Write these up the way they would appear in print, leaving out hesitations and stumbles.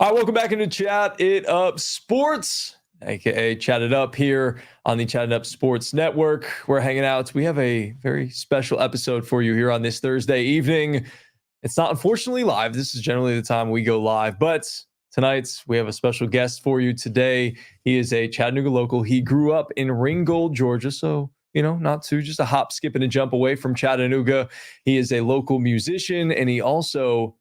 All right, welcome back into Chat It Up Sports, aka Chat It Up here on the Chat It Up Sports Network. We're hanging out. We have a very special episode for you here on this Thursday evening. It's not unfortunately live. This is generally the time we go live, but tonight we have a special guest for you today. He is a Chattanooga local. He grew up in Ringgold, Georgia, so not too, just a hop, skip, and a jump away from Chattanooga. He is a local musician, and he also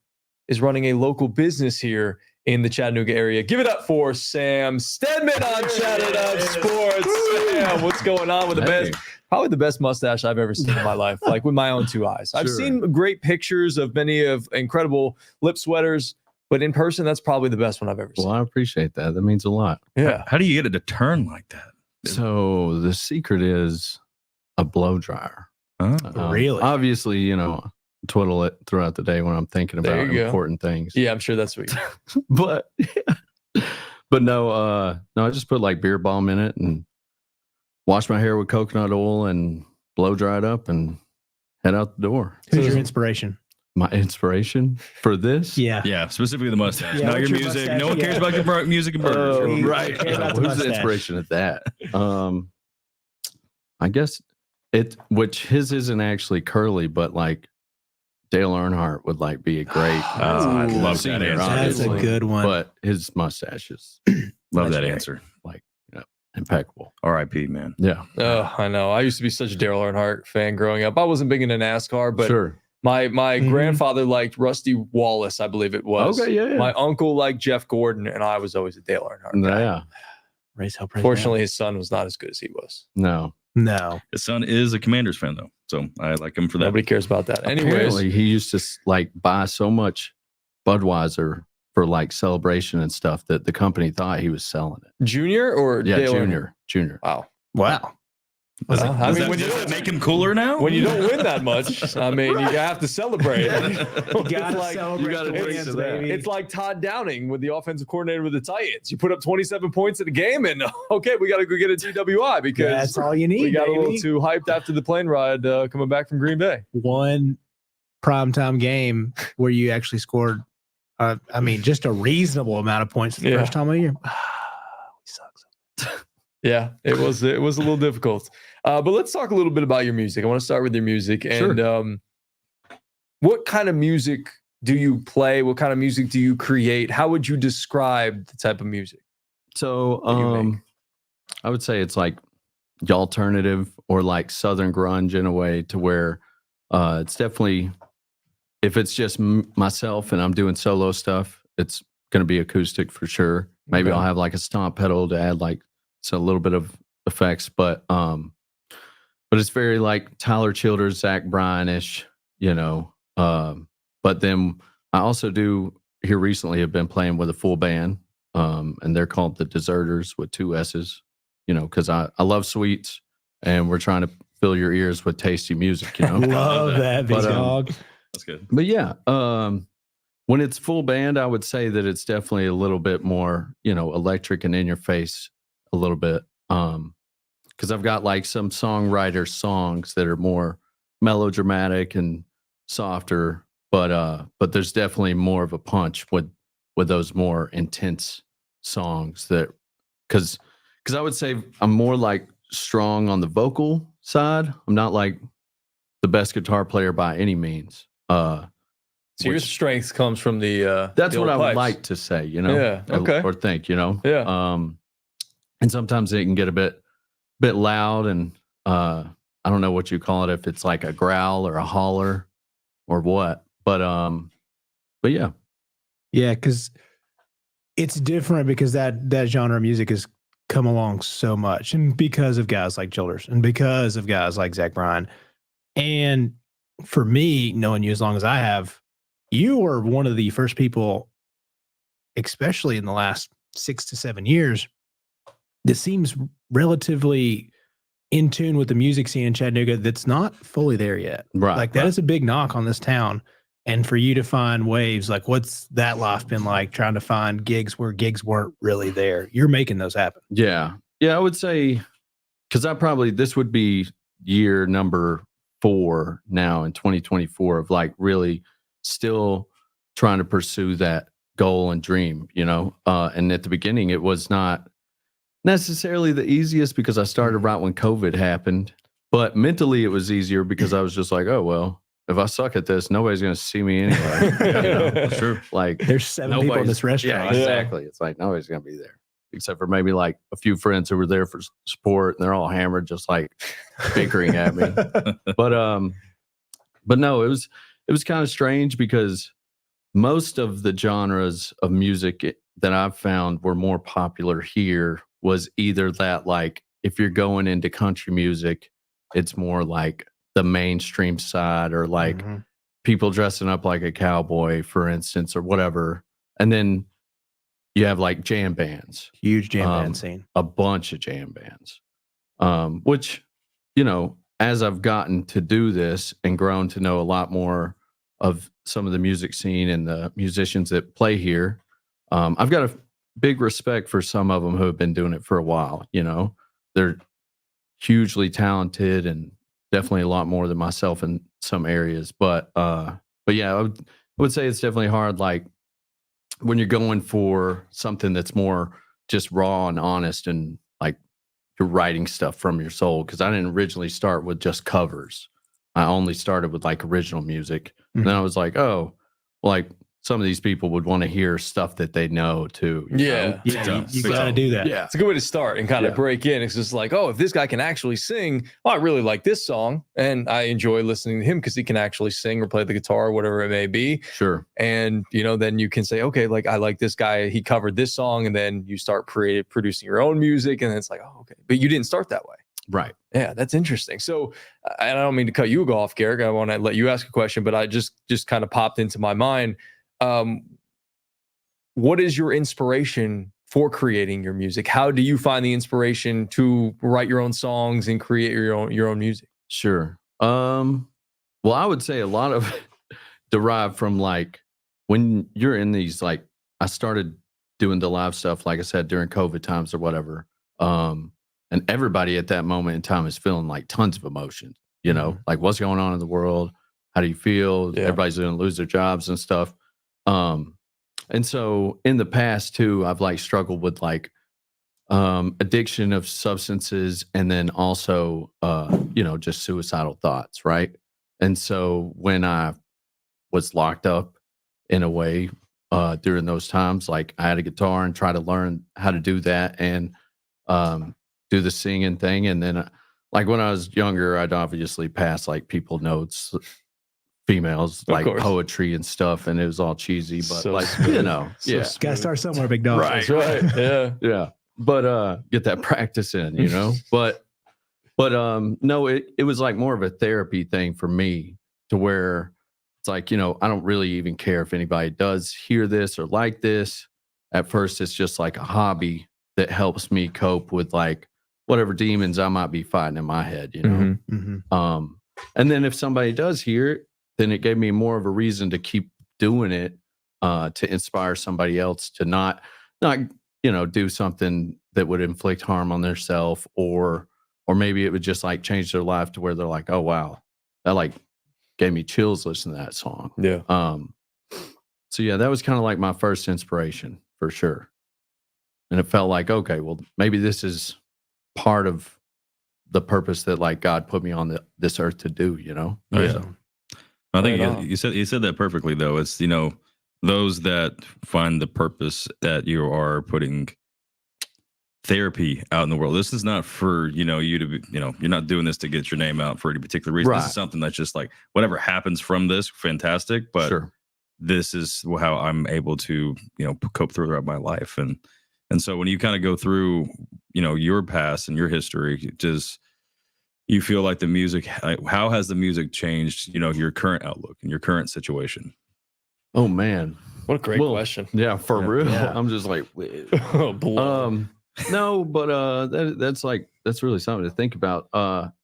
is running a local business here in the Chattanooga area. Give it up for Sam Steadman on Chatt It Up Sports. Sam, what's going on with the best? Probably the best mustache I've ever seen in my life, like with my own two eyes. I've seen great pictures of many of incredible lip sweaters, but in person, that's probably the best one I've ever seen. Well, I appreciate that. That means a lot. Yeah. How do you get it to turn like that? So the secret is a blow dryer. Really? Obviously, twiddle it throughout the day when I'm thinking about important things. Yeah, I'm sure that's what you but no, I just put like beer balm in it and wash my hair with coconut oil and blow dry it up and head out the door. Who's your inspiration? My inspiration for this? Yeah, specifically the mustache. Yeah, Not your your music. mustache, No one cares about your music and burgers. Right. Who's the inspiration of that? I guess which his isn't actually curly, but like Dale Earnhardt would like be a great I love that singer, answer. That's a good one. but his mustache is Love that That's answer. like impeccable. R.I.P. man. Yeah. Oh, I know. I used to be such a Daryl Earnhardt fan growing up. I wasn't big into NASCAR, but Sure. my grandfather liked Rusty Wallace, I believe it was. Okay, yeah. My uncle liked Jeff Gordon, and I was always a Dale Earnhardt guy. Yeah. Raise hell, praise Fortunately, his son was not as good as he was. No. no. His son is a Commanders fan, though. So I like him for that. Nobody cares about that. Anyways, Apparently, he used to like buy so much Budweiser for like celebration and stuff that the company thought he was selling it. Junior or Yeah, Dale Earnhardt? Junior. Wow. Wow. Does Well, I mean, when does you that make him cooler now? When you don't win that much, I mean, you have to celebrate. You gotta celebrate gotta the drink wins, to that. baby. It's like Todd Downing with the offensive coordinator with the Titans. You put up 27 points in a game, and okay, we got to go get a GWI because That's all you need, we got a little baby. too hyped after the plane ride coming back from Green Bay. One primetime game where you actually scored, just a reasonable amount of points the first time of the year. We suck. Yeah, it was a little difficult. But let's talk a little bit about your music. I want to start with your music. And what kind of music do you play? What kind of music do you create? How would you describe the type of music? So you make? I would say it's like alternative or like Southern grunge in a way to where it's definitely, if it's just myself and I'm doing solo stuff, it's going to be acoustic for sure. Maybe Okay. I'll have like a stomp pedal to add like a little bit of effects, but it's very like Tyler Childers, Zach Bryan-ish, but then I also do here recently have been playing with a full band, and they're called the Deserters with 2 S's, because I love sweets and we're trying to fill your ears with tasty music, Love that, big But, dog. That's good. But yeah, when it's full band, I would say that it's definitely a little bit more, electric and in your face a little bit. Because I've got like some songwriter songs that are more melodramatic and softer, but there's definitely more of a punch with those more intense songs that because I would say I'm more like strong on the vocal side. I'm not like the best guitar player by any means. So your strength comes from the That's the what old I would pipes. like to say, Yeah, okay. or think, Yeah. And sometimes it can get a bit loud, and I don't know what you call it, if it's like a growl or a holler or what, but yeah. Yeah, because it's different because that genre of music has come along so much, and because of guys like Childers and because of guys like Zach Bryan. And for me, knowing you as long as I have, you were one of the first people, especially in the last 6 to 7 years, that seems relatively in tune with the music scene in Chattanooga that's not fully there yet. Right. Like that is a big knock on this town. And for you to find waves, like what's that life been like trying to find gigs where gigs weren't really there? You're making those happen. Yeah. I would say, because this would be year number 4 now in 2024 of like really still trying to pursue that goal and dream, you know. And at the beginning, it was not necessarily the easiest because I started right when COVID happened. But mentally, it was easier because I was just like, oh, well, if I suck at this, nobody's going to see me anyway. You know? Sure. Like, There's 7 people in this yeah, restaurant. exactly. It's like nobody's going to be there except for maybe like a few friends who were there for support, and they're all hammered, just like bickering at me. But no, it was kind of strange because most of the genres of music that I've found were more popular here was either that, like, if you're going into country music, it's more like the mainstream side, or like people dressing up like a cowboy, for instance, or whatever. And then you have like jam bands, Huge jam band scene. a bunch of jam bands, which, you know, as I've gotten to do this and grown to know a lot more of some of the music scene and the musicians that play here, I've got a big respect for some of them who have been doing it for a while. You know, they're hugely talented and definitely a lot more than myself in some areas. But yeah, I would say it's definitely hard. Like when you're going for something that's more just raw and honest, and like you're writing stuff from your soul. Because I didn't originally start with just covers. I only started with like original music. And then I was like, oh, like some of these people would want to hear stuff that they know too. You know? Yeah, you got to do that. Yeah. It's a good way to start and kind of break in. It's just like, oh, if this guy can actually sing, well, I really like this song and I enjoy listening to him because he can actually sing or play the guitar or whatever it may be. Sure. And, you know, then you can say, okay, like I like this guy, he covered this song, and then you start producing your own music, and then it's like, oh, okay. But you didn't start that way. Right. Yeah, that's interesting. So, and I don't mean to cut you off, Garrett. I want to let you ask a question, but I just kind of popped into my mind. What is your inspiration for creating your music? How do you find the inspiration to write your own songs and create your own music? Sure. Well, I would say a lot of it derived from like when you're in these, like I started doing the live stuff, like I said, during COVID times or whatever. And everybody at that moment in time is feeling like tons of emotion, you know, like what's going on in the world? How do you feel? Yeah. Everybody's going to lose their jobs and stuff. And so in the past too, I've like struggled with like addiction of substances, and then also you know, just suicidal thoughts, right? And so when I was locked up in a way during those times, like I had a guitar and try to learn how to do that and do the singing thing. And then like when I was younger, I'd obviously pass like people notes, females, like poetry and stuff, and it was all cheesy, but so like smooth. You know, Gotta start somewhere, big dog. Right. Yeah. But get that practice in, you know. but no, it was like more of a therapy thing for me, to where it's like, you know, I don't really even care if anybody does hear this or like this. At first, it's just like a hobby that helps me cope with like whatever demons I might be fighting in my head, you know. And then if somebody does hear it, then it gave me more of a reason to keep doing it, to inspire somebody else to not, you know, do something that would inflict harm on themselves, or maybe it would just like change their life to where they're like, oh wow, that like gave me chills listening to that song. Yeah. So yeah, that was kind of like my first inspiration for sure. And it felt like, okay, well, maybe this is part of the purpose that like God put me on this earth to do, you know? Oh, yeah. So, I think you said that perfectly though. It's, you know, those that find the purpose that you are putting therapy out in the world. This is not for, you know, you to be, you know, you're not doing this to get your name out for any particular reason. Right. This is something that's just like whatever happens from this, fantastic. But sure. This is how I'm able to, you know, cope throughout my life. And so when you kind of go through, you know, your past and your history, just you feel like the music, how has the music changed, you know, your current outlook and your current situation? Oh man, what a great question. Yeah, for real. Yeah. I'm just like, no, but that's really something to think about.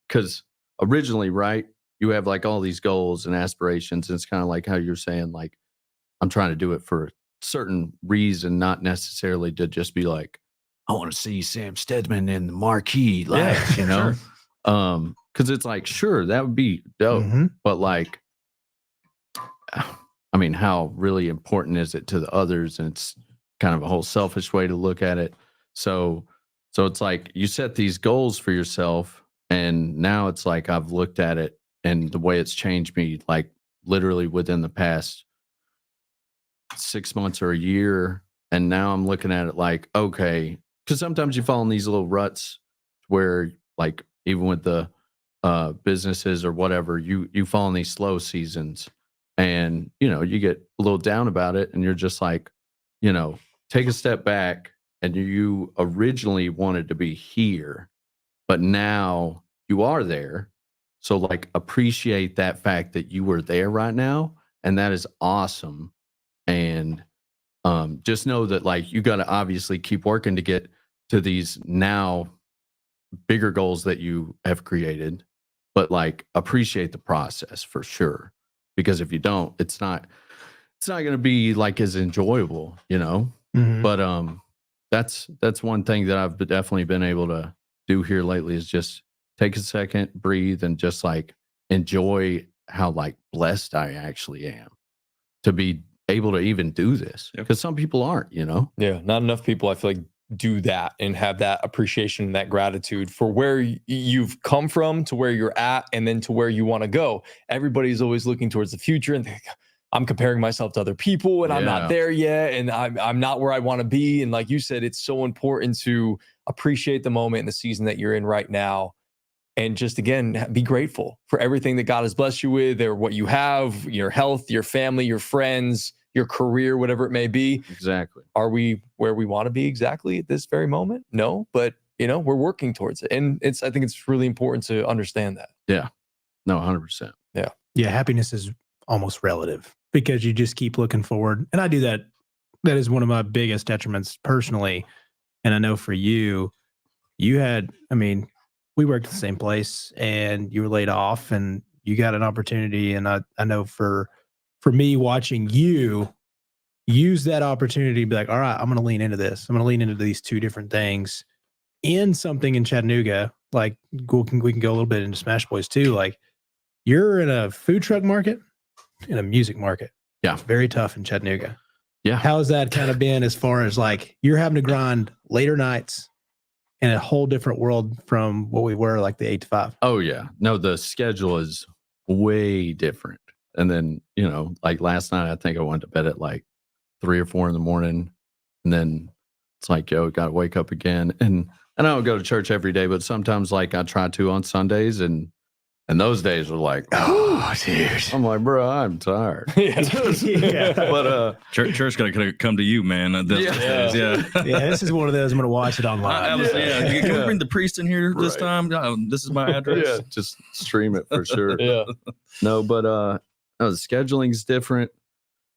Because originally, right, you have like all these goals and aspirations, and it's kind of like how you're saying, like, I'm trying to do it for a certain reason, not necessarily to just be like, I want to see Sam Steadman in the marquee, like, you know. Sure. Because it's like, sure, that would be dope, but like, I mean, how really important is it to the others? And it's kind of a whole selfish way to look at it. So it's like you set these goals for yourself, and now it's like I've looked at it and the way it's changed me, like literally within the past 6 months or a year. And now I'm looking at it like, okay, because sometimes you fall in these little ruts where, like, even with the businesses or whatever, you fall in these slow seasons, and you get a little down about it, and you're just like, take a step back, and you originally wanted to be here, but now you are there. So, like, appreciate that fact that you were there right now, and that is awesome. And just know that, like, you got to obviously keep working to get to these now bigger goals that you have created, but, like, appreciate the process for sure, because if you don't, it's not going to be like as enjoyable, Mhm. But that's one thing that I've definitely been able to do here lately, is just take a second, breathe, and just, like, enjoy how, like, blessed I actually am to be able to even do this, Yep. because some people aren't. Yeah, not enough people, I feel like, do that and have that appreciation and that gratitude for where you've come from to where you're at, and then to where you want to go. Everybody's always looking towards the future and think, I'm comparing myself to other people and I'm Yeah. not there yet, and I'm not where I want to be. And like you said, it's so important to appreciate the moment and the season that you're in right now, and just, again, be grateful for everything that God has blessed you with, or what you have, your health, your family, your friends, your career, whatever it may be. Exactly. Are we where we want to be exactly at this very moment? No, but we're working towards it. And I think it's really important to understand that. Yeah. No, 100%. Yeah, happiness is almost relative because you just keep looking forward. And I do that. That is one of my biggest detriments personally. And I know for you, we worked at the same place and you were laid off and you got an opportunity. And I know for me, watching you use that opportunity to be like, all right, I'm going to lean into this. I'm going to lean into these two different things in something in Chattanooga. Like, we can go a little bit into Smash Boys too. Like, you're in a food truck market, in a music market. Yeah. It's very tough in Chattanooga. Yeah. How's that kind of been, as far as, like, you're having to grind later nights in a whole different world from what we were, like the 8 to 5? Oh, yeah. No, the schedule is way different. And then, like last night, I think I went to bed at like 3 or 4 in the morning. And then it's like, yo, got to wake up again. And I don't go to church every day, but sometimes, like, I try to on Sundays. And those days are like, oh, dude. I'm like, bro, I'm tired. Yeah. But church gonna come to you, man. Yeah. Yeah, this is one of those. I'm going to watch it online. Can we bring the priest in here this time? This is my address. Yeah, just stream it for sure. Yeah. No, but the scheduling's different.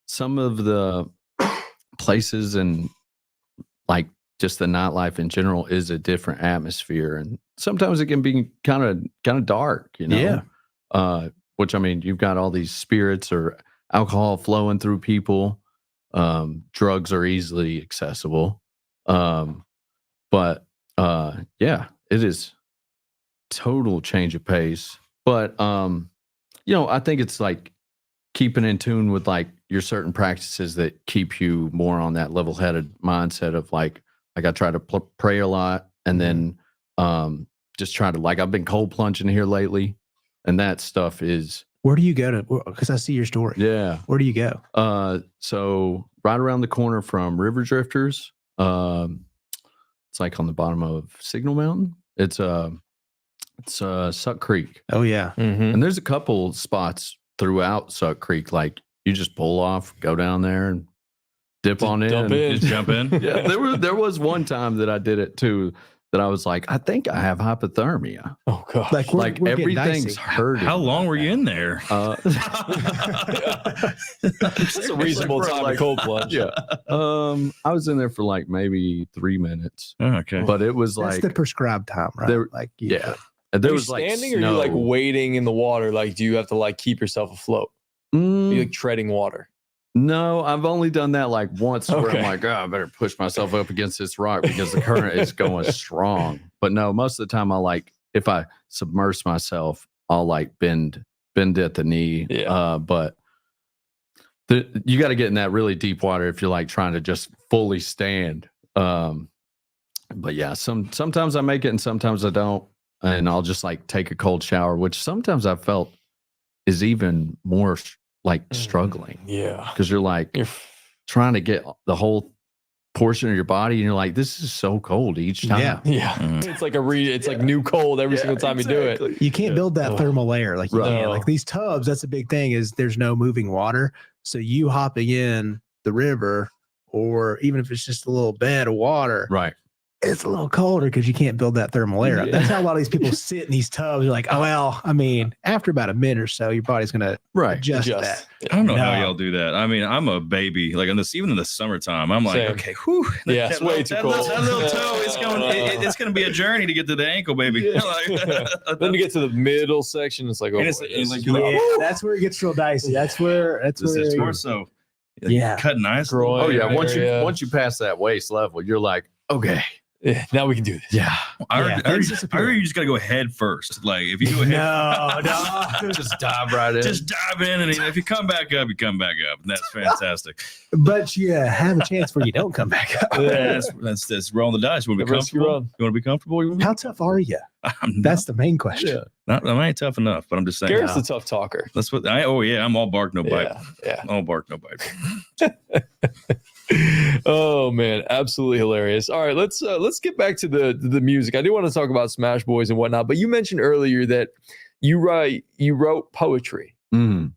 Some of the places and, like, just the nightlife in general is a different atmosphere, and sometimes it can be kind of dark, Yeah. Which, I mean, you've got all these spirits or alcohol flowing through people. Drugs are easily accessible. But yeah, it is total change of pace. But I think it's like keeping in tune with, like, your certain practices that keep you more on that level-headed mindset of, like I try to pray a lot, and then just try to, like, I've been cold plunging here lately, and that stuff is. Where do you go to? Because I see your story. Yeah. Where do you go? So right around the corner from River Drifters, it's like on the bottom of Signal Mountain. It's Suck Creek. Oh, yeah. Mm-hmm. And there's a couple spots throughout Suck Creek, like, you just pull off, go down there, and dip Just on dump in. in. Just jump in. Yeah, there was one time that I did it too, that I was like, I think I have hypothermia. Oh, God. Like, we're getting everything's dicey. hurting. How long were you in there? It's a reasonable Like, time like- to cold plunge. Yeah. I was in there for like maybe 3 minutes, Oh, okay. but it was That's like the prescribed time, right? There- Like, yeah. And there Are you was like standing, or are you, like, snow. wading in the water? Like, do you have to, like, keep yourself afloat? Are you, like, treading water? No, I've only done that like once where Okay. I'm like, oh, I better push myself up against this rock because the current is going strong. But no, most of the time if I submerge myself, I'll like bend at the knee. Yeah. But You got to get in that really deep water if you're like trying to just fully stand. But yeah, sometimes I make it and sometimes I don't. And I'll just like take a cold shower, which sometimes I felt is even more like struggling. Yeah. Because you're like trying to get the whole portion of your body and you're like, this is so cold each time. Yeah. It's like it's like new cold every single time you do it. You can't build that thermal layer like you can. Like these tubs, that's a big thing is there's no moving water. So you hopping in the river or even if it's just a little bed of water. Right. It's a little colder because you can't build that thermal layer up. That's how a lot of these people sit in these tubs. You're like, oh, well, I mean, after about a minute or so, your body's going to adjust that. I don't know how y'all do that. I mean, I'm a baby. Like even in the summertime, I'm like, okay, whew. Yeah, it's way too cold. That little toe, it's going to be a journey to get to the ankle, baby. Then you get to the middle section, it's like, oh, that's where it gets real dicey. That's where it's more so. Cutting ice. Oh yeah. Once you pass that waist level, you're like, okay. Yeah, now we can do this. Yeah. I heard you just got to go head first. Like if you go head no, just dive right in. Just dive in, and if you come back up, you come back up. And that's fantastic. But you have a chance where you don't come back up. That's rolling the dice. You want to be comfortable? You want to be comfortable? How tough are you? That's the main question. Yeah. I ain't tough enough, but I'm just saying. Garrett's the tough talker. That's what I'm all bark, no bite. Yeah. All bark, no bite. Oh man, absolutely hilarious. All right, let's get back to the music. I do want to talk about Smash Boys and whatnot, but you mentioned earlier that you wrote poetry. Mm-hmm.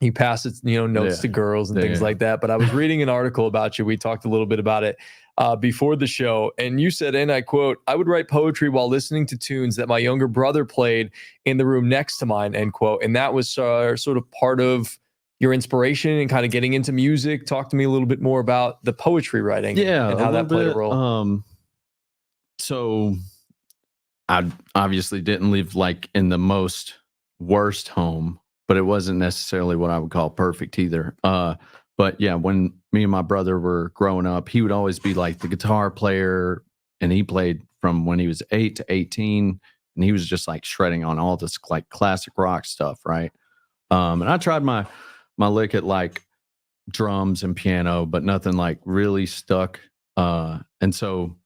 You pass it, notes to girls and things like that. But I was reading an article about you. We talked a little bit about it before the show, and you said, and I quote, "I would write poetry while listening to tunes that my younger brother played in the room next to mine," end quote. And that was sort of part of your inspiration and kind of getting into music. Talk to me a little bit more about the poetry writing and how that played a role. So I obviously didn't live like in the most worst home, but it wasn't necessarily what I would call perfect either. But yeah, when me and my brother were growing up, he would always be like the guitar player, and he played from when he was 8 to 18, and he was just like shredding on all this like classic rock stuff, right? And I tried my lick at like drums and piano, but nothing like really stuck. And so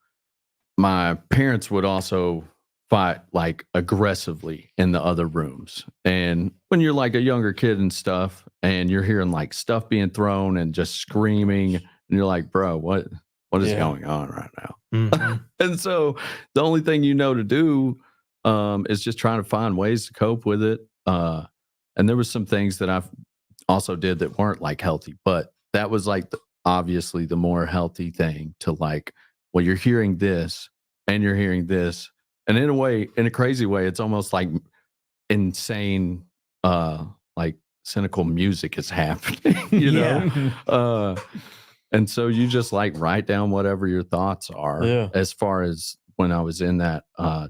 my parents would also fight like aggressively in the other rooms. And when you're like a younger kid and stuff, and you're hearing like stuff being thrown and just screaming, and you're like, bro, what is going on right now? Mm-hmm. And so the only thing you know to do is just trying to find ways to cope with it. And there was some things that I've also did that weren't like healthy, but that was like obviously the more healthy thing to like, well, you're hearing this and you're hearing this. And in a way, in a crazy way, it's almost like insane, like cynical music is happening, you know? And so you just like write down whatever your thoughts are as far as when I was in that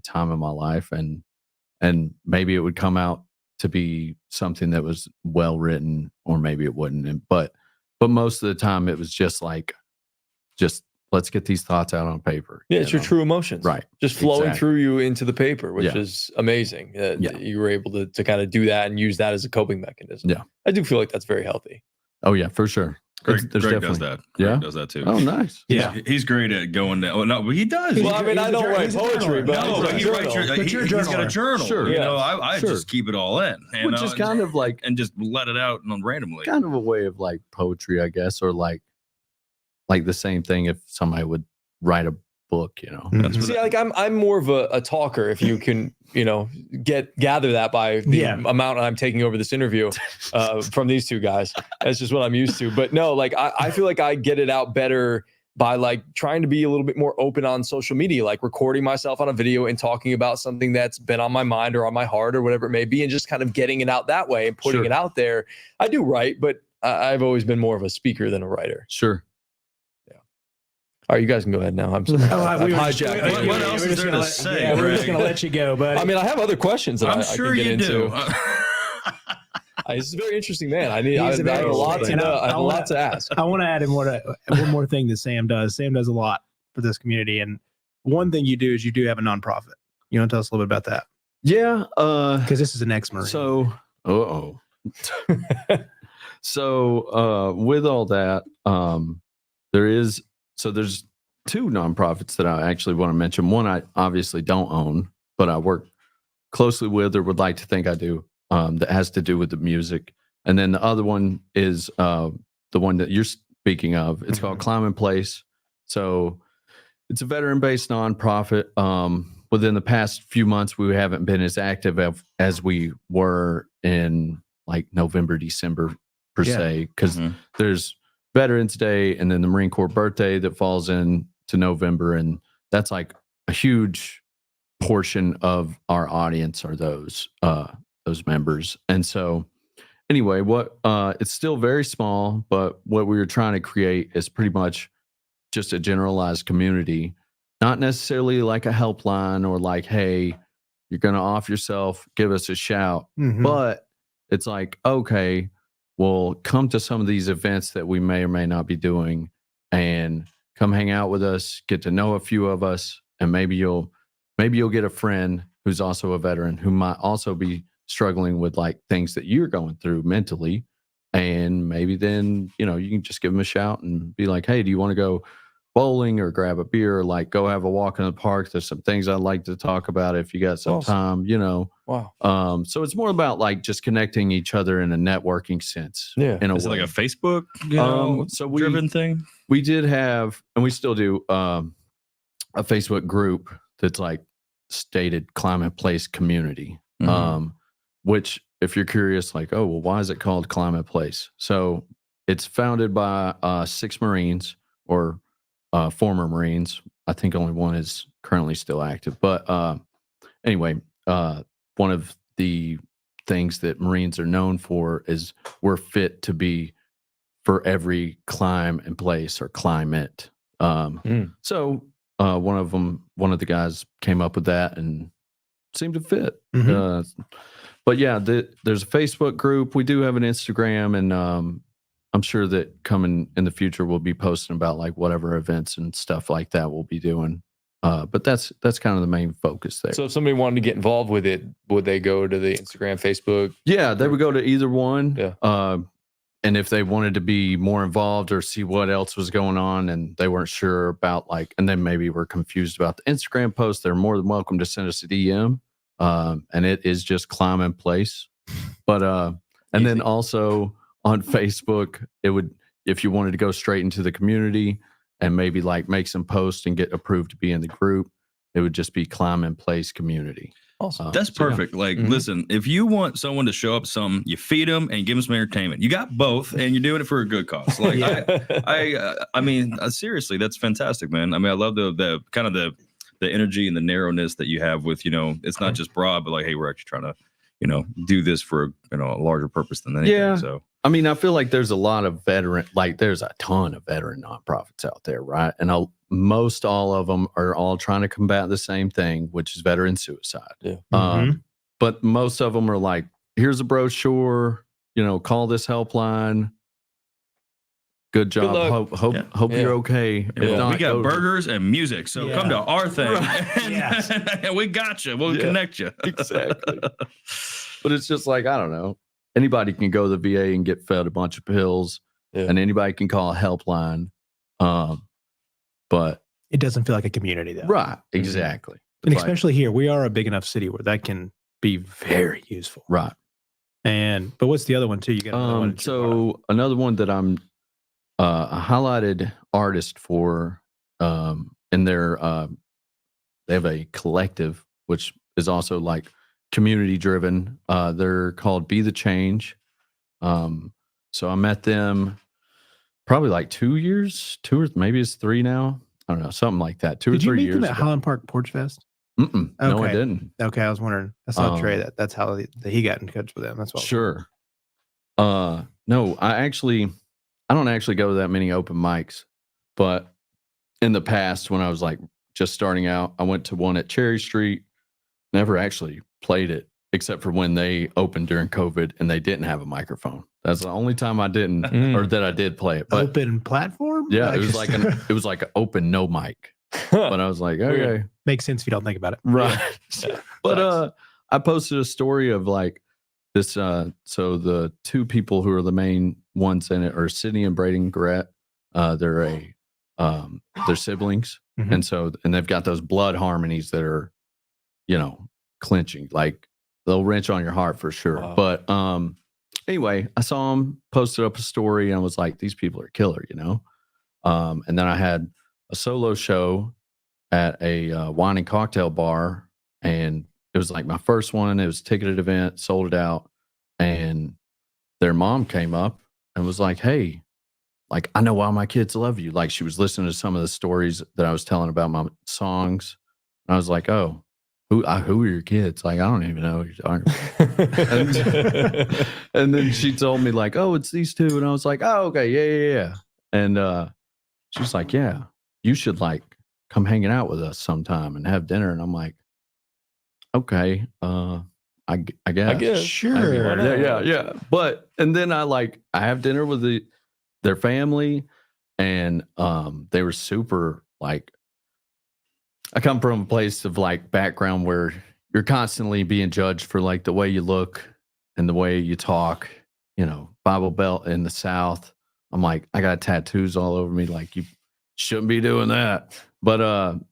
time of my life. And maybe it would come out to be something that was well written, or maybe it wouldn't. But most of the time it was just like, let's get these thoughts out on paper. Yeah, it's your true emotions. Right. Just flowing through you into the paper, which is amazing. You were able to kind of do that and use that as a coping mechanism. Yeah. I do feel like that's very healthy. Oh, yeah, for sure. Greg does that. Greg does that too. Oh, nice. Yeah. He's great at going down. Well, no, but he does. Well, I mean, I don't write poetry, but he writes he's got a journal. Sure. You know, I just keep it all in. Which is kind of like, and just let it out randomly. Kind of a way of like poetry, I guess, or like the same thing if somebody would write a book, you know. Mm-hmm. See, like I'm more of a talker, if you can, gather that by the amount I'm taking over this interview from these two guys. That's just what I'm used to. But no, like I feel like I get it out better by like trying to be a little bit more open on social media, like recording myself on a video and talking about something that's been on my mind or on my heart or whatever it may be, and just kind of getting it out that way and putting it out there. I do write, but I've always been more of a speaker than a writer. Sure. All right, you guys can go ahead now. I'm sorry. What else is there to say? Yeah, we're just going to let you go, buddy. I mean, I have other questions that I'm I sure can get you into. do. He's a very interesting man. I have a lot to ask. I want to add in one more thing that Sam does. Sam does a lot for this community. And one thing you do is you do have a nonprofit. You want to tell us a little bit about that? Yeah. Because this is an ex-Marine. So, So with all that, there's two nonprofits that I actually want to mention. One I obviously don't own, but I work closely with or would like to think I do, that has to do with the music. And then the other one is the one that you're speaking of. It's called Climb in Place. So it's a veteran-based nonprofit. Within the past few months, we haven't been as active as we were in like November, December per se, because there's Veterans Day and then the Marine Corps birthday that falls into November, and that's like a huge portion of our audience are those members. And so anyway, it's still very small, but what we were trying to create is pretty much just a generalized community, not necessarily like a helpline or like, hey, you're going to off yourself, give us a shout. But it's like, okay, well, come to some of these events that we may or may not be doing and come hang out with us, get to know a few of us, and maybe you'll get a friend who's also a veteran who might also be struggling with like things that you're going through mentally. And maybe then, you can just give them a shout and be like, hey, do you want to go bowling or grab a beer or like go have a walk in the park? There's some things I'd like to talk about if you got some time, Wow. So it's more about like just connecting each other in a networking sense. Yeah. Is it like a Facebook driven thing? We did have, and we still do, a Facebook group that's like stated Climb in Place Community. Which, if you're curious, like, oh, well, why is it called Climb in Place? So it's founded by 6 Marines or former Marines. I think only one is currently still active. But anyway, one of the things that Marines are known for is we're fit to be for every climb in place or climate. So one of the guys came up with that and seemed to fit. But yeah, there's a Facebook group. We do have an Instagram, and I'm sure that coming in the future we'll be posting about like whatever events and stuff like that we'll be doing. But that's kind of the main focus there. So if somebody wanted to get involved with it, would they go to the Instagram, Facebook? Yeah, they would go to either one. Yeah. And if they wanted to be more involved or see what else was going on and they weren't sure about like, and then maybe were confused about the Instagram post, they're more than welcome to send us a DM. And it is just Climb in Place. But and then also on Facebook, it would, if you wanted to go straight into the community and maybe like make some posts and get approved to be in the group, it would just be Climb in Place Community. Awesome. That's perfect. Yeah. Like, listen, if you want someone to show up some, you feed them and give them some entertainment. You got both, and you're doing it for a good cause. Like, I mean, seriously, that's fantastic, man. I mean, I love the kind of the energy and the narrowness that you have with, it's not just broad, but like, hey, we're actually trying to, do this for, a larger purpose than anything. Yeah. So, I mean, I feel like there's a lot of there's a ton of veteran nonprofits out there, right? And most all of them are all trying to combat the same thing, which is veteran suicide. Yeah. But most of them are like, here's a brochure, call this helpline. Good job. Hope you're okay. Yeah. Not, we got burgers and music, so come to our thing. Right. And we got you. We'll connect you. Exactly. But it's just like, I don't know. Anybody can go to the VA and get fed a bunch of pills, and anybody can call a helpline. But it doesn't feel like a community, though. Right. Exactly. And especially here, we are a big enough city where that can be very useful. Right. But what's the other one too? You got another one. So another one that I'm a highlighted artist for, and they have a collective which is also like community driven. They're called Be the Change. So I met them probably like 2 years, maybe it's 3 now. I don't know, something like that. 2 or 3 years. Did you meet them at Highland Park Porch Fest? Okay. No, I didn't. Okay, I was wondering. I saw Trey that's how he got in touch with them. That's what. Sure. No, I don't actually go to that many open mics, but in the past when I was like just starting out, I went to one at Cherry Street. Never actually played it except for when they opened during COVID and they didn't have a microphone. That's the only time I didn't, or that I did play it. But, open platform? Yeah, it was like an open no mic. But I was like, okay, makes sense if you don't think about it, right? Yeah. But I posted a story of like this. So the 2 people who are the main ones in it are Sydney and Braden Garrett. They're siblings. Mhm. And so, and they've got those blood harmonies that are, clinching, like they'll wrench on your heart for sure. Wow. But anyway, I saw them posted up a story and I was like, these people are killer, and then I had a solo show at a wine and cocktail bar, and it was like my first one. It was a ticketed event, sold it out, and their mom came up and was like, hey, like, I know why my kids love you. Like, she was listening to some of the stories that I was telling about my songs. And I was like, oh, who are your kids? Like, I don't even know what you're talking about. And then she told me, like, oh, it's these two. And I was like, oh, okay. Yeah. And she's like, yeah, you should like come hanging out with us sometime and have dinner. And I'm like, okay, I guess. Sure. Yeah. But, and then I have dinner with their family, and they were super, like, I come from a place of like background where you're constantly being judged for like the way you look and the way you talk, Bible Belt in the South. I'm like, I got tattoos all over me. Like, you shouldn't be doing that. But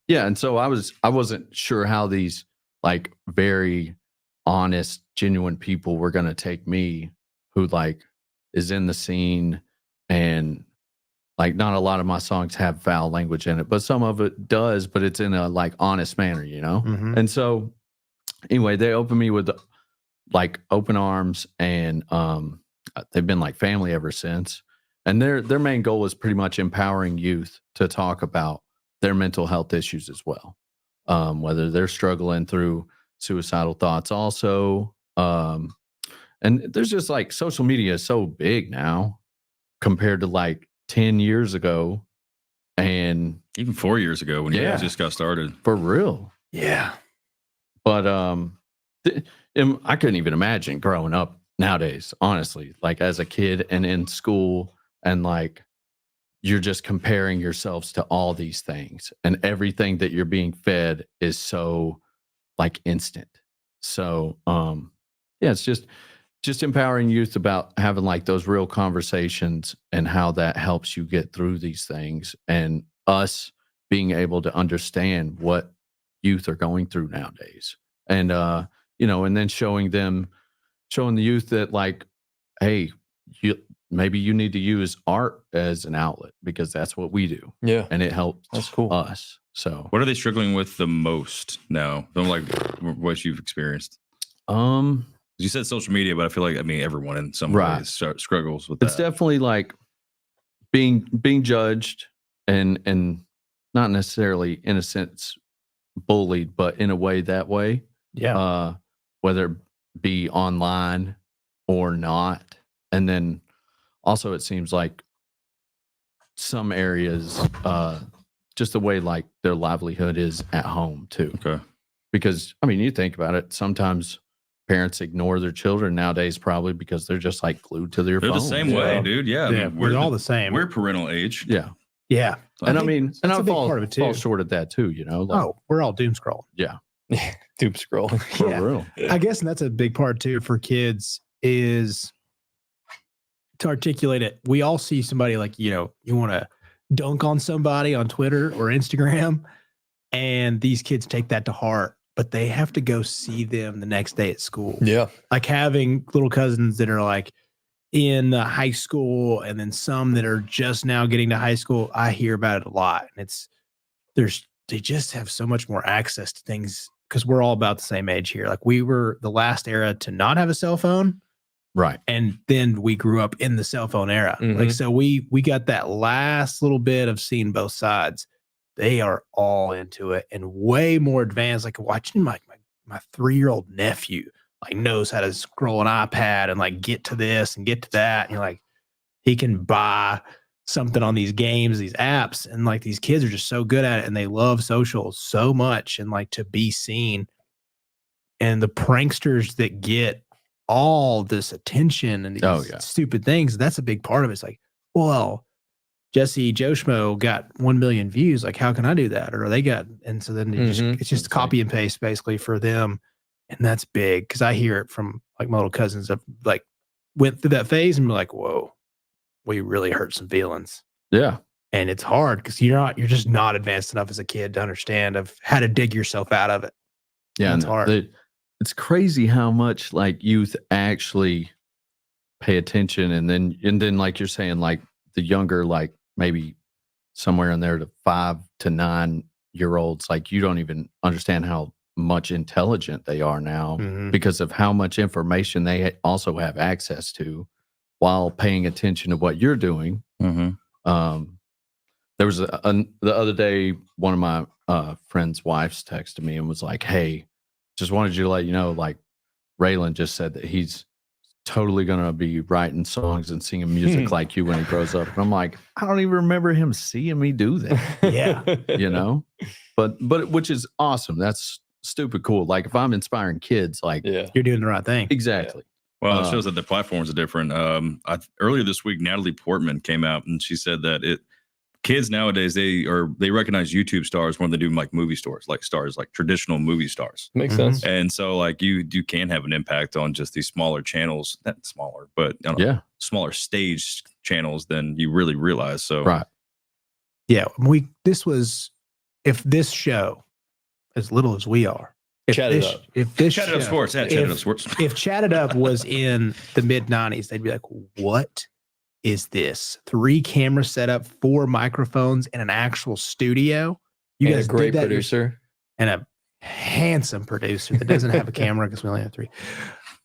yeah. And so I wasn't sure how these like very honest, genuine people were going to take me, who like is in the scene. And like, not a lot of my songs have foul language in it, but some of it does, but it's in a like honest manner, Mhm. And so anyway, they opened me with like open arms, and they've been like family ever since. And their main goal is pretty much empowering youth to talk about their mental health issues as well. Whether they're struggling through suicidal thoughts also. And there's just like, social media is so big now compared to like 10 years ago, and Even 4 years ago when you Yeah. guys just got started. for real. Yeah. But I couldn't even imagine growing up nowadays, honestly, like as a kid and in school, and like you're just comparing yourselves to all these things, and everything that you're being fed is so like instant. So yeah, it's just empowering youth about having like those real conversations and how that helps you get through these things, and us being able to understand what youth are going through nowadays. And and then showing the youth that like, hey, maybe you need to use art as an outlet, because that's what we do, Yeah. and it helps That's cool. us. So What are they struggling with the most now? Don't like what you've experienced. You said social media, but I feel like everyone in some Right. ways struggles with it's that. definitely like being judged, and not necessarily in a sense bullied, but in a way that way. Yeah. Whether it be online or not. And then also it seems like some areas, just the way like their livelihood is at home too. Okay. Because you think about it, sometimes parents ignore their children nowadays, probably because they're just like glued to their They're phones. the same way, Yeah. dude. Yeah. Yeah, we're all the same. We're parental age. Yeah. Yeah. So And think and that's I a big fall part of it, too. short at that too, like, Oh, we're all doom scrolling. yeah, Doom scrolling. for Yeah. real. I guess, and that's a big part too for kids, is to articulate it. We all see somebody like, you want to dunk on somebody on Twitter or Instagram, and these kids take that to heart, but they have to go see them the next day at school. Yeah. Like having little cousins that are like in high school, and then some that are just now getting to high school. I hear about it a lot, and they just have so much more access to things, because we're all about the same age here. Like, we were the last era to not have a cell phone, Right. and then we grew up in the cell phone era. Mhm. Like, so we got that last little bit of seeing both sides. They are all into it and way more advanced. Like, watching my 3-year-old nephew like knows how to scroll an iPad and like get to this and get to that. And you're like, he can buy something on these games, these apps, and like these kids are just so good at it, and they love social so much, and like to be seen. And the pranksters that get all this attention and these stupid things, that's a big part of it. It's like, well, Jesse Joe Schmo got 1 million views. Like, how can I do that? Or they got, and so then it's just copy and paste basically for them. And that's big, because I hear it from like my little cousins that like went through that phase and be like, whoa, we really hurt some feelings. Yeah. And it's hard because you're just not advanced enough as a kid to understand of how to dig yourself out of it. Yeah. It's hard. It's crazy how much like youth actually pay attention. And then like you're saying, like the younger, like maybe somewhere in there to 5 to 9 year olds, like you don't even understand how much intelligent they are now because of how much information they also have access to while paying attention to what you're doing. There was the other day, one of my friend's wives texted me and was like, "Hey, just wanted you to let you know, like Raylan just said that he's totally going to be writing songs and singing music like you when he grows up." And I'm like, I don't even remember him seeing me do that. Yeah. You know, but which is awesome. That's stupid cool. Like if I'm inspiring kids, like you're doing the right thing. Exactly. Well, it shows that the platforms are different. Earlier this week, Natalie Portman came out and she said that kids nowadays they recognize YouTube stars more than they do like movie stars, like traditional movie stars. Makes sense. And so like you can have an impact on just these smaller channels, not smaller, but smaller stage channels than you really realize. So right. Yeah, if this show, as little as we are, Chat It Up. Chat It Up Sports, Chat It Up Sports. If Chat It Up was in the mid 90s, they'd be like, what is this? 3 camera setup, 4 microphones, and an actual studio. You guys a great did that producer. And a handsome producer that doesn't have a camera because we only have 3.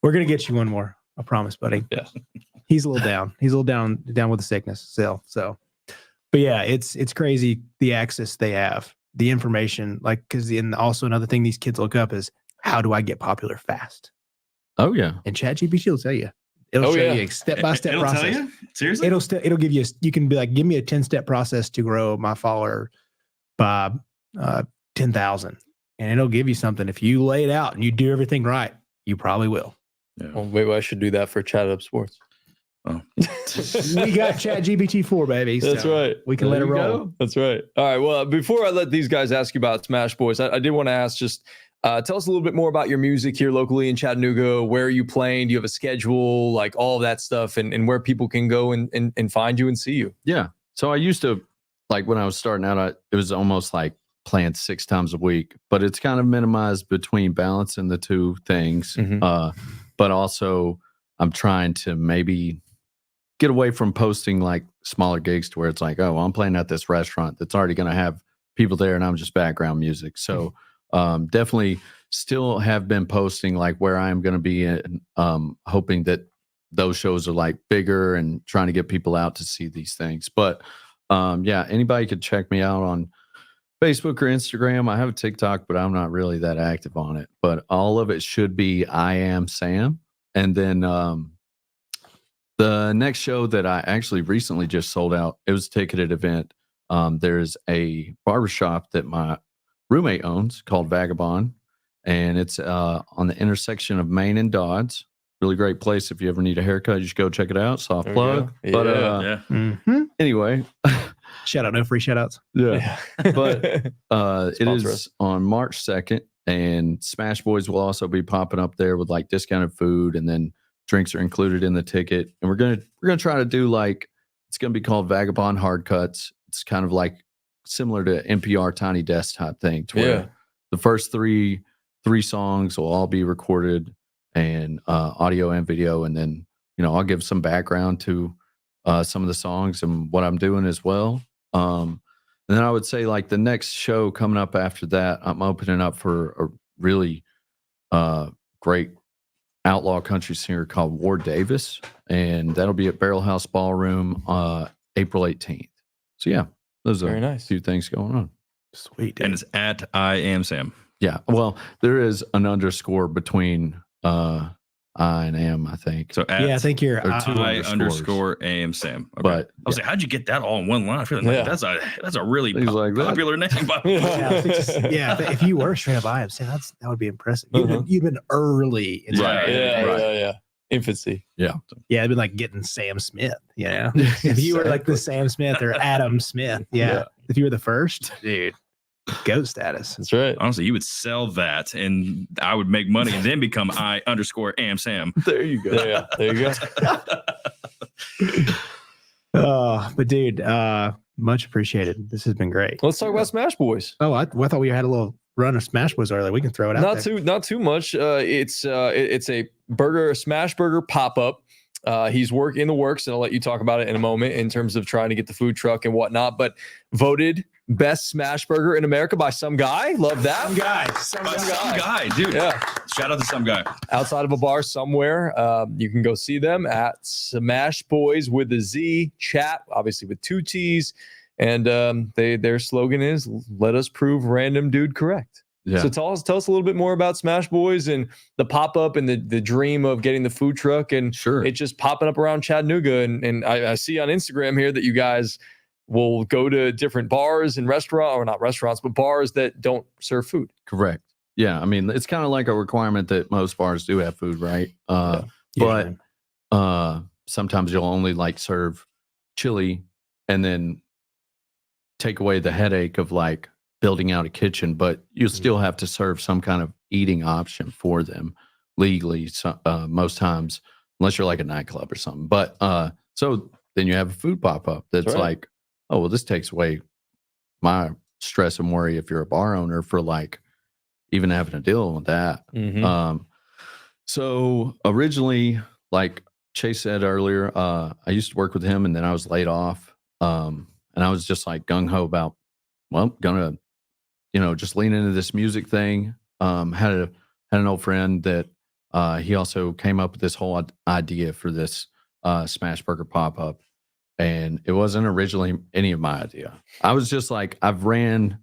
We're going to get you one more. I promise, buddy. Yeah. He's a little down. He's a little down with the sickness still. So, but yeah, it's crazy the access they have, the information, like, because also another thing these kids look up is how do I get popular fast? Oh yeah. And ChatGPT will tell you. It'll show you a step-by-step process. It'll tell you? Seriously? It'll give you. You can be like, give me a 10-step process to grow my follower by 10,000, and it'll give you something. If you lay it out and you do everything right, you probably will. Yeah. Well, maybe I should do that for Chat It Up Sports. Oh. We got ChatGPT 4, baby. That's right. We can let it roll. Go. That's right. All right. Well, before I let these guys ask you about Smash Boys, I did want to ask just tell us a little bit more about your music here locally in Chattanooga. Where are you playing? Do you have a schedule? Like all of that stuff and where people can go and find you and see you? Yeah. So I used to, like when I was starting out, it was almost like playing 6 times a week, but it's kind of minimized between balancing the 2 things. But also I'm trying to maybe get away from posting like smaller gigs to where it's like, oh, well, I'm playing at this restaurant that's already going to have people there and I'm just background music. So definitely still have been posting like where I am going to be in, hoping that those shows are like bigger and trying to get people out to see these things. But yeah, anybody could check me out on Facebook or Instagram. I have a TikTok, but I'm not really that active on it. But all of it should be I Am Sam. And then the next show that I actually recently just sold out, it was a ticketed event. There's a barbershop that my roommate owns called Vagabond, and it's on the intersection of Main and Dodds. Really great place. If you ever need a haircut, you should go check it out. Soft plug. But anyway, shout out, no free shout outs. Yeah. But it is on March 2nd, and Smash Boys will also be popping up there with like discounted food, and then drinks are included in the ticket. And we're gonna try to do like, it's gonna be called Vagabond Hard Cuts. It's kind of like similar to NPR Tiny Desk type thing, to where the first three songs will all be recorded and audio and video, and then I'll give some background to some of the songs and what I'm doing as well. And then I would say like the next show coming up after that, I'm opening up for a really great outlaw country singer called Ward Davis, and that'll be at Barrel House Ballroom April 18th. So yeah, those are very nice. A few things going on. Sweet, dude. And it's at I Am Sam. Yeah, well, there is an underscore between I and Am, I think. So I think you're I underscore Am Sam. Okay. But I was like, how'd you get that all in one line? I feel like that's a really popular name. If you were straight up I Am Sam, that would be impressive. You've been early in yeah. Infancy. Yeah. Yeah, it'd been like getting Sam Smith. Yeah. If you were like the Sam Smith or Adam Smith. Yeah. If you were the first, dude. GOAT status. That's right. Honestly, you would sell that and I would make money and then become I underscore Am Sam. There you go. There you go. But dude, much appreciated. This has been great. Let's talk about Smash Boys. Oh, I thought we had a little run of Smash Boys earlier. We can throw it out there. Not too much. It's a smash burger pop up. He's in the works, and I'll let you talk about it in a moment in terms of trying to get the food truck and whatnot. But voted best smash burger in America by some guy. Love that. Some guy, dude. Yeah. Shout out to some guy. Outside of a bar somewhere. You can go see them at Smash Boys with a Z, Chat, obviously with 2 T's. And their slogan is "Let us prove random dude correct." Yeah. So tell us a little bit more about Smash Boys and the pop up and the dream of getting the food truck and Sure. it just popping up around Chattanooga. And I see on Instagram here that you guys will go to different bars and restaurants, or not restaurants, but bars that don't serve food. Correct. Yeah. I mean, it's kind of like a requirement that most bars do have food, right? But sometimes you'll only like serve chili and then take away the headache of like building out a kitchen, but you still have to serve some kind of eating option for them legally most times, unless you're like a nightclub or something. But so then you have a food pop-up that's right. like, oh, well, this takes away my stress and worry if you're a bar owner for like even having to deal with that. Mm-hmm. So originally, like Chase said earlier, I used to work with him and then I was laid off. And I was just like gung-ho about, well, gonna, just lean into this music thing. Had an old friend that he also came up with this whole idea for this smash burger pop-up. And it wasn't originally any of my idea. I was just like, I've ran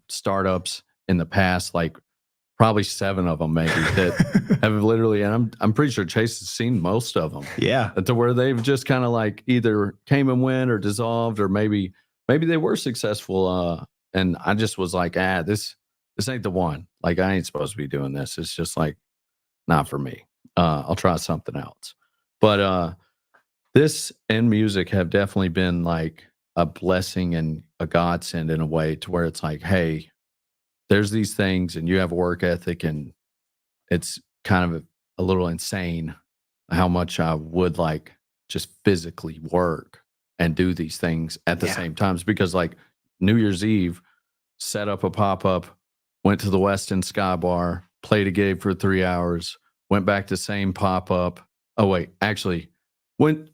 startups in the past, like probably 7 of them maybe that have literally, and I'm pretty sure Chase has seen most of them. Yeah. To where they've just kind of like either came and went or dissolved, or maybe they were successful. And I just was like, this ain't the one. Like, I ain't supposed to be doing this. It's just like, not for me. I'll try something else. But this and music have definitely been like a blessing and a godsend in a way, to where it's like, hey, there's these things and you have a work ethic, and it's kind of a little insane how much I would like just physically work and do these things at the same times. Because like New Year's Eve, set up a pop-up, went to the Westin Sky Bar, played a gig for 3 hours, went back to same pop-up. Oh wait, actually went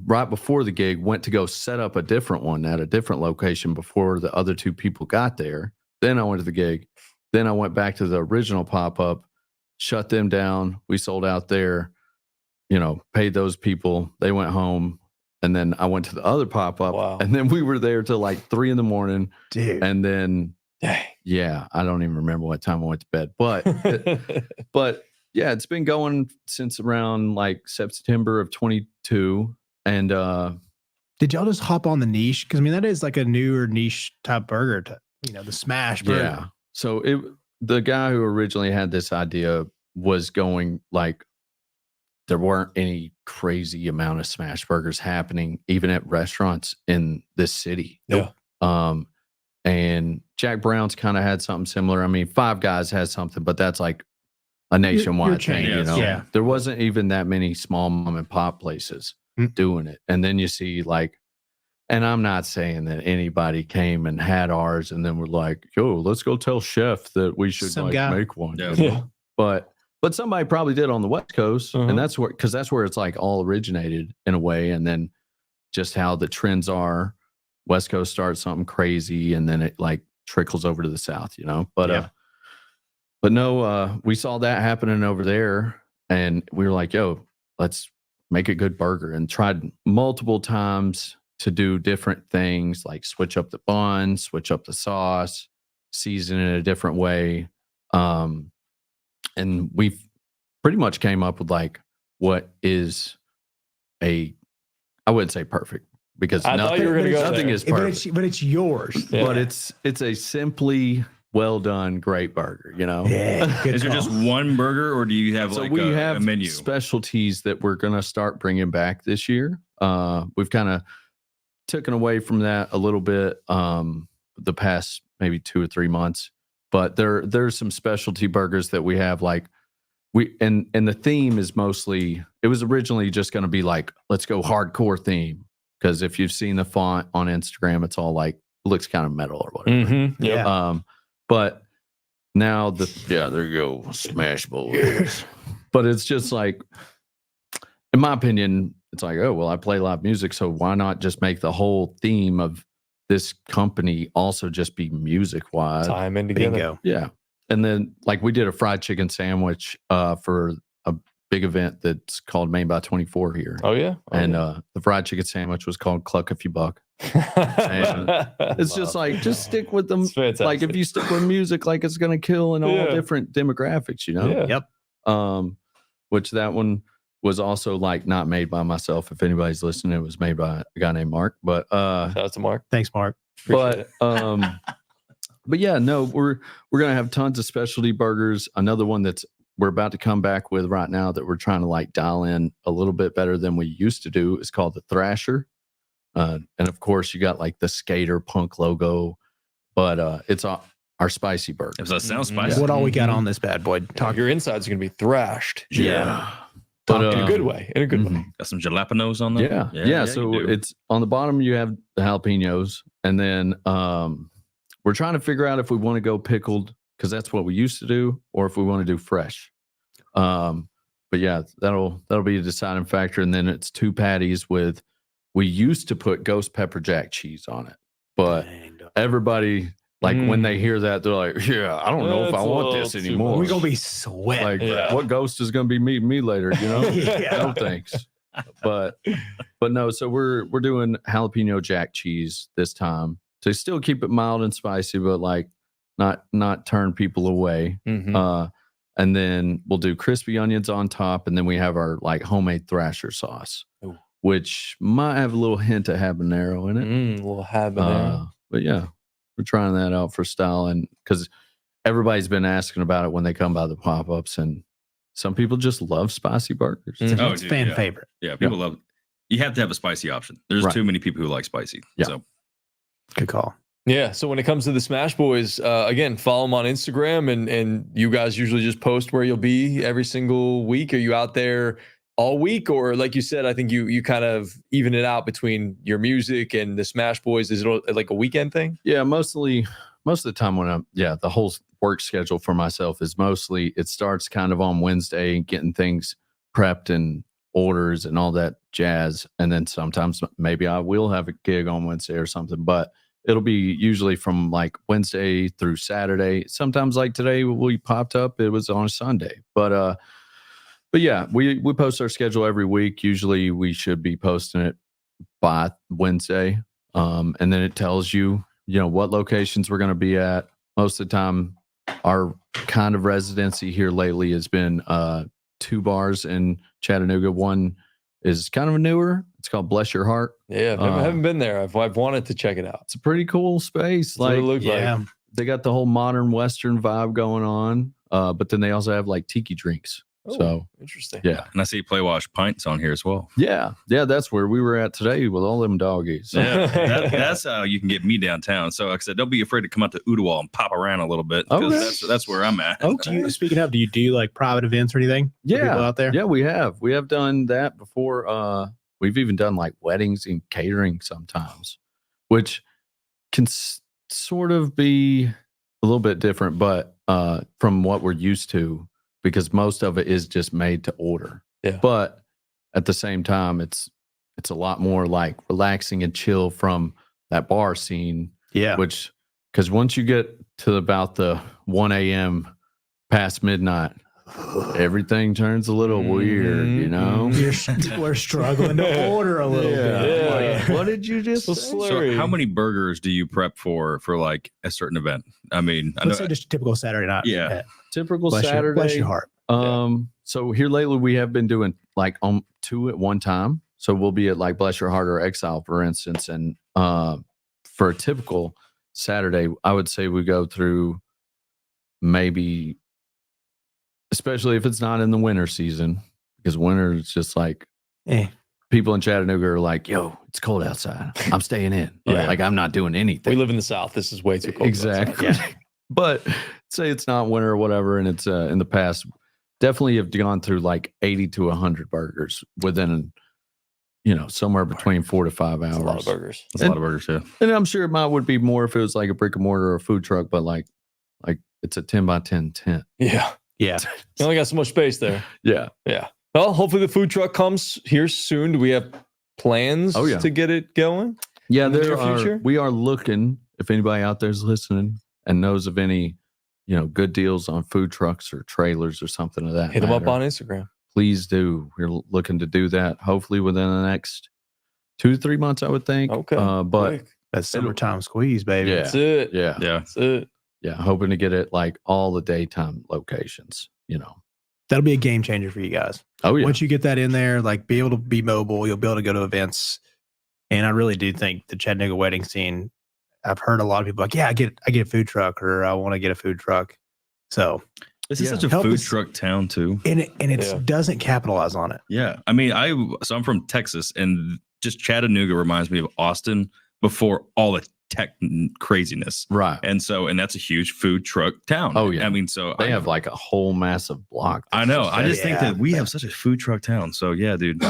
right before the gig, went to go set up a different one at a different location before the other 2 people got there. Then I went to the gig. Then I went back to the original pop-up, shut them down. We sold out there, paid those people. They went home. And then I went to the other pop-up. Wow. And then we were there till like 3 a.m. Dude. And then, yeah, I don't even remember what time I went to bed. But yeah, it's been going since around like September of 22. And did y'all just hop on the niche? Because I mean, that is like a newer niche type burger, the smash burger. Yeah. So the guy who originally had this idea was going like, there weren't any crazy amount of smash burgers happening, even at restaurants in this city. Yeah. And Jack Brown's kind of had something similar. I mean, Five Guys has something, but that's like a nationwide thing, Yeah. There wasn't even that many small mom and pop places doing it. And then you see like, and I'm not saying that anybody came and had ours and then were like, yo, let's go tell Chef that we should make one. Yeah. But somebody probably did on the West Coast, and that's where it's like all originated in a way. And then just how the trends are, West Coast starts something crazy, and then it like trickles over to the South, But no, we saw that happening over there, and we were like, yo, let's make a good burger, and tried multiple times to do different things, like switch up the bun, switch up the sauce, season it a different way. And we've pretty much came up with like what is I wouldn't say perfect, because I thought you were gonna go nothing there. is perfect. But it's yours. Yeah. But it's a simply well done, great burger, Yeah. Is there just one burger, or do you have So like we a have menu? specialties that we're going to start bringing back this year. We've kind of taken away from that a little bit the past maybe 2 or 3 months, but there's some specialty burgers that we have, like and the theme is mostly, it was originally just going to be like, let's go hardcore theme, because if you've seen the font on Instagram, it's all like looks kind of metal or whatever. Mm-hmm. Yeah. But now there you go, Smash Boys. But it's just like, in my opinion, it's like, oh well, I play live music, so why not just make the whole theme of this company also just be music wise? Time in together. Bingo. Yeah. And then like we did a fried chicken sandwich for a big event that's called Main by 24 here. Oh yeah. And the fried chicken sandwich was called Cluck If You Buck. It's just like, just stick with them. It's fantastic. Like if you stick with music, like it's going to kill in all Yeah. different demographics, you know? Yeah. Yep. Which that one was also like not made by myself. If anybody's listening, it was made by a guy named Mark. But Shout out to Mark. Thanks, Mark. Appreciate but yeah, no, we're gonna have tons of specialty burgers. Another one that's we're about to come back with right now that we're trying to like dial in a little bit better than we used to do is called the Thrasher. And of course you got like the skater punk logo, but it's our spicy burger. If that sounds Mhm. spicy. What all we got Mhm. on this bad boy? Talk. Your insides are going to be thrashed. Yeah. But, But, in a good way. In a good way. mhm. Got some jalapenos on there. Yeah. So you do. it's on the bottom, you have the jalapenos. And then we're trying to figure out if we want to go pickled because that's what we used to do, or if we want to do fresh. But yeah, that'll be a deciding factor. And then it's 2 patties with, we used to put ghost pepper jack cheese on it, but Dang, dog. everybody, like when they hear that, they're like, yeah, I don't know if I That's a want little this too anymore. much. We're gonna be sweating. Like, Yeah. what ghost is going to be meeting me later? You know, Yeah. no thanks. But no. So we're doing jalapeno jack cheese this time to still keep it mild and spicy, but like not turn people away. Mhm. And then we'll do crispy onions on top, and then we have our like homemade Thrasher sauce, Ooh. which might have a little hint of habanero in it. A little habanero. But yeah, we're trying that out for style, and because everybody's been asking about it when they come by the pop-ups, and some people just love spicy burgers. Mhm. Oh, It's dude, fan yeah. favorite. Yeah, people love. You have to have a spicy option. There's Right. too many people who like spicy. Yeah. So Good call. Yeah. So when it comes to the Smash Boys, again, follow them on Instagram, and you guys usually just post where you'll be every single week. Are you out there all week, or like you said, I think you kind of even it out between your music and the Smash Boys? Is it like a weekend thing? Yeah, most of the time when the whole work schedule for myself is mostly it starts kind of on Wednesday, getting things prepped and orders and all that jazz, and then sometimes maybe I will have a gig on Wednesday or something, but it'll be usually from like Wednesday through Saturday. Sometimes like today we popped up, it was on a Sunday, but yeah, we post our schedule every week. Usually we should be posting it by Wednesday, and then it tells you what locations we're going to be at. Most of the time, our kind of residency here lately has been 2 bars in Chattanooga. One is kind of newer. It's called Bless Your Heart. Yeah, I haven't been there. I've wanted to check it out. It's a pretty cool space. That's what it looked Yeah. like. They got the whole modern Western vibe going on, but then they also have like tiki drinks. Oh, So interesting. yeah. and I see Play Wash Pints on here as well. Yeah, that's where we were at today with all them doggies. Yeah, that's how you can get me downtown. So like I said, don't be afraid to come out to Ooltewah and pop around a little bit, because Okay. that's where I'm at. Speaking of, do you do like private events or anything? for Yeah. people out there. Yeah, we have done that before. We've even done like weddings and catering sometimes, which can sort of be a little bit different, but from what we're used to, because most of it is just made to order. Yeah. But at the same time, it's a lot more like relaxing and chill from that bar scene. Yeah. Which, because once you get to about the 1 a.m. past midnight, everything turns a little weird, you know? We're struggling to order a little bit. Yeah. Like, what did you just So say? slurry. So how many burgers do you prep for like a certain event? I mean, I know, Let's say just a typical Saturday night. Yeah. Typical Bless Saturday. bless your heart. So here lately we have been doing like 2 at one time. So we'll be at like Bless Your Heart or Exile, for instance. And for a typical Saturday, I would say we go through maybe, especially if it's not in the winter season, because winter is just like people in Chattanooga are like, yo, it's cold outside. I'm staying in. Yeah. Like I'm not doing anything. We live in the South. This is way too cold. Exactly. But say it's not winter or whatever, and it's in the past, definitely have gone through like 80 to 100 burgers within, somewhere between 4 to 5 hours. That's a lot of burgers. That's a lot of burgers, yeah. And I'm sure it would be more if it was like a brick and mortar or a food truck, but like it's a 10 by 10 tent. Yeah. Yeah. You only got so much space there. Yeah. Yeah. Well, hopefully the food truck comes here soon. Do we have plans to get it going? Yeah, in the near future? We are looking, if anybody out there is listening and knows of any, good deals on food trucks or trailers or something of that. Hit them up matter, on Instagram. Please do. We're looking to do that hopefully within the next 2 to 3 months, I would think. Okay. But Quick. That's summertime squeeze, baby. Yeah. That's it. yeah, That's it. yeah, hoping to get it like all the daytime locations, That'll be a game changer for you guys. Oh yeah. Once you get that in there, like be able to be mobile, you'll be able to go to events. And I really do think the Chattanooga wedding scene, I've heard a lot of people like, yeah, I get a food truck, or I want to get a food truck. So This is such a Help food us- truck town too. and it doesn't capitalize on it. Yeah. I mean, I'm from Texas, and just Chattanooga reminds me of Austin before all the tech craziness. Right. And that's a huge food truck town. Oh, yeah. I mean, so They have like a whole massive block. I know. I just think Yeah. that we have such a food truck town. So yeah, dude,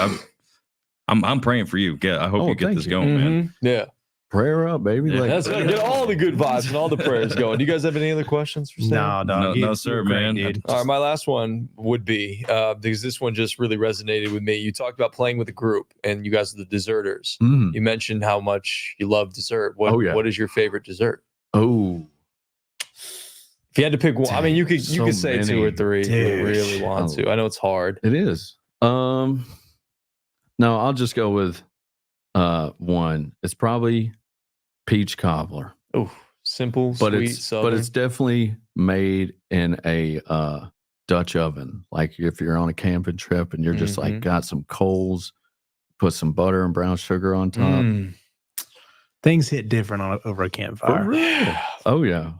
I'm praying for you. I hope you get thank this you. going, man. Mhm. Yeah. Prayer up, baby. Yeah, Like, That's gonna get all the good vibes and all the prayers going. Do you guys have any other questions for Sam? No, dog. No, sir, man. Dude. All right, my last one would be because this one just really resonated with me. You talked about playing with a group, and you guys are the deserters. mm. You mentioned how much you love dessert. Oh, yeah. What is your favorite dessert? Oh, If you had to pick one, I mean, you could So say 2 or many. 3 if you Dude. really want to. I know it's hard. it is. No, I'll just go with one. It's probably peach cobbler, Oh, simple, but sweet, it's southern. definitely made in a Dutch oven. Like if you're on a camping trip and you're just like Mhm. got some coals, put some butter and brown sugar on top. Mm. Things hit different over a campfire. Oh yeah.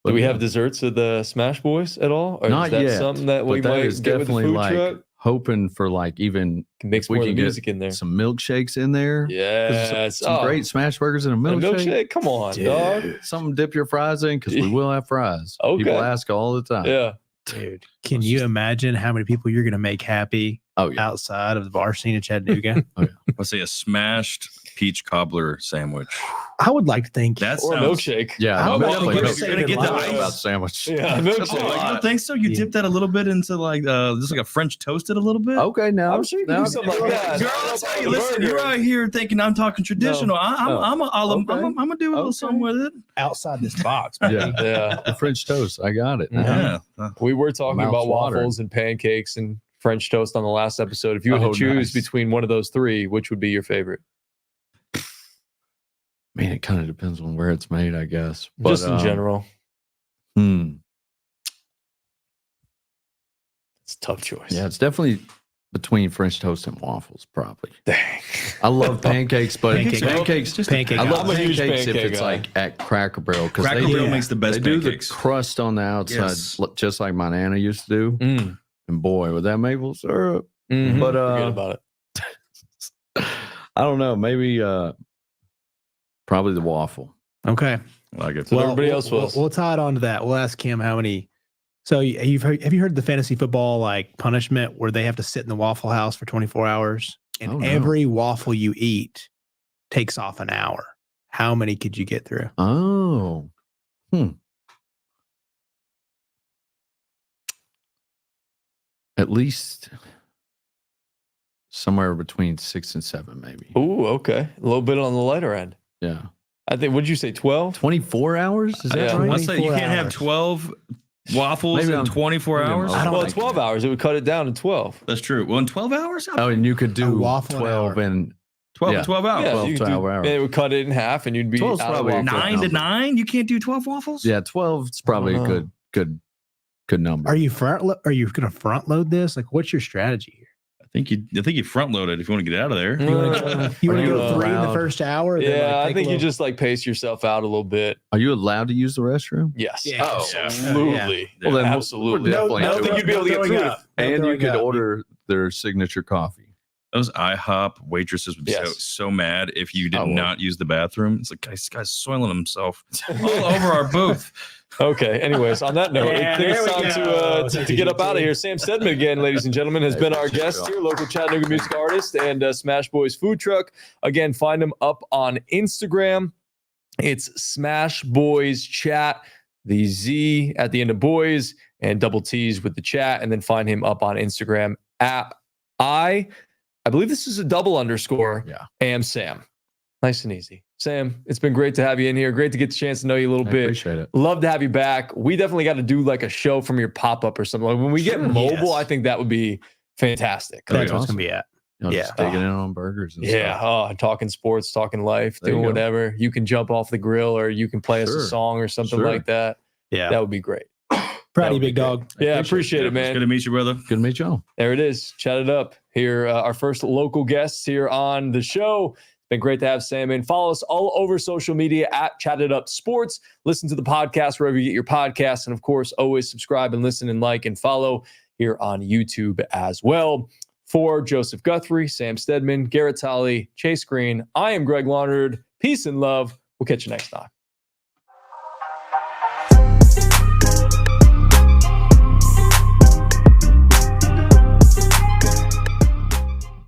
Do we But, have desserts at the Smash Boys at all? Or Not is that yet, something that we but that might is get with the definitely food like truck? hoping for like even Can mix if we more of the can get music in there. some milkshakes in there. Yes. Some great smash burgers and a A milkshake. milkshake? Come on, dog. Something to dip your fries in because we will have fries. Okay. People ask all the time. Yeah. Dude, can you imagine how many people you're going to make happy Oh yeah. outside of the bar scene in Chattanooga? Let's say a smashed peach cobbler sandwich. I would like to think That Or a sounds milkshake. Yeah. I no, would definitely like to don't- say you're gonna that get the live. ice. about sandwich. Yeah, Oh, milkshake. you don't think so? You Yeah. dip that a little bit into like just like a French toasted a little bit. Okay, now I'm sure you can do something like that. Girl, I'll tell you, listen, you're out here thinking I'm talking traditional. I'm gonna do a little Okay. something with it. outside this box. Yeah. Yeah. The French toast. I got it. Mhm. Yeah. We were talking Mouth's about watering. waffles and pancakes and French toast on the last episode. If you had Oh, to choose nice. between one of those 3, which would be your favorite? Man, it kind of depends on where it's made, I guess. Just in general. Hmm. It's a tough choice. Yeah, it's definitely between French toast and waffles, probably. Dang. I love pancakes, but Pancake- pancakes. Just pancake. I guy. love I'm a huge pancakes if pancake it's guy. like at Cracker Barrel because Cracker they, Barrel Yeah. makes the best they do pancakes. the crust on the outside, Yes. just like my nana used to do. Mm. And boy, with that maple syrup, Mhm. But, Forget about it. I don't know. Maybe probably the waffle. Okay. Like it. So everybody else was. We'll tie it on to that. We'll ask Kim how many. So have you heard the fantasy football like punishment where they have to sit in the Waffle House for 24 hours and Oh, no. every waffle you eat takes off an hour? How many could you get through? Oh, at least somewhere between 6 and 7, maybe. Ooh, okay. A little bit on the lighter end. Yeah, I think, would you say 12? 24 hours. Is that Yeah. right? Let's say you 24 can't have hours. 12 waffles Maybe in I'm- 24 maybe I'm hours. over- I don't Well, think- 12 hours. It would cut it down to 12. That's true. Well, in 12 hours? Oh, and you could do waffle an 12 hour. and 12 yeah. 12 hours. Yeah, 12 you to could do, 12 hours. It would cut it in half and you'd be 12's out of probably a waffle. good 9 to number. 9? You can't do 12 waffles? yeah, 12 is probably I a don't good number. Are you are you going to front load this? Like, what's your strategy here? I think you front load it if you want to get out of there. You want to Are you go 3 in the allowed- first hour? and then, Yeah, like, I take think a you little- just like pace yourself out a little bit. Are you allowed to use the restroom? Yes. Yeah. Oh, absolutely. Well, then we'll- absolutely. we'll definitely I don't do think it. you'd be able to get throwing through it. up. No And you throwing could up. order their signature coffee. Those IHOP waitresses would be so mad if you did not use the bathroom. It's like, this guy's soiling himself all over our booth. Okay. Anyways, on that note, I think it's time to get up out of here. Sam Steadman again, ladies and gentlemen, has been our guest here, local Chattanooga music artist and Smash Boys food truck. Again, find him up on Instagram. It's Smash Boys Chat, the Z at the end of boys and double T's with the chat, and then find him up on Instagram at I believe this is a double underscore. Yeah. Am Sam. Nice and easy. Sam, it's been great to have you in here. Great to get the chance to know you a little bit. Appreciate it. Love to have you back. We definitely got to do like a show from your pop-up or something. Like when we get mobile, I think that would be fantastic. That's what's going to be at. Just digging in on burgers and stuff. Oh, talking sports, talking life, doing whatever. You can jump off the grill or you can play us a song or something like that. Yeah. That would be great. Proud of you, big dog. Yeah, appreciate it, man. It's good to meet you, brother. Good to meet y'all. There it is. Chat It Up here. Our first local guests here on the show. It's been great to have Sam in. Follow us all over social media at Chatt It Up Sports. Listen to the podcast wherever you get your podcasts. And of course, always subscribe and listen and like and follow here on YouTube as well. For Joseph Guthrie, Sam Steadman, Garrett Tolley, Chase Green, I am Greg Launard. Peace and love. We'll catch you next time.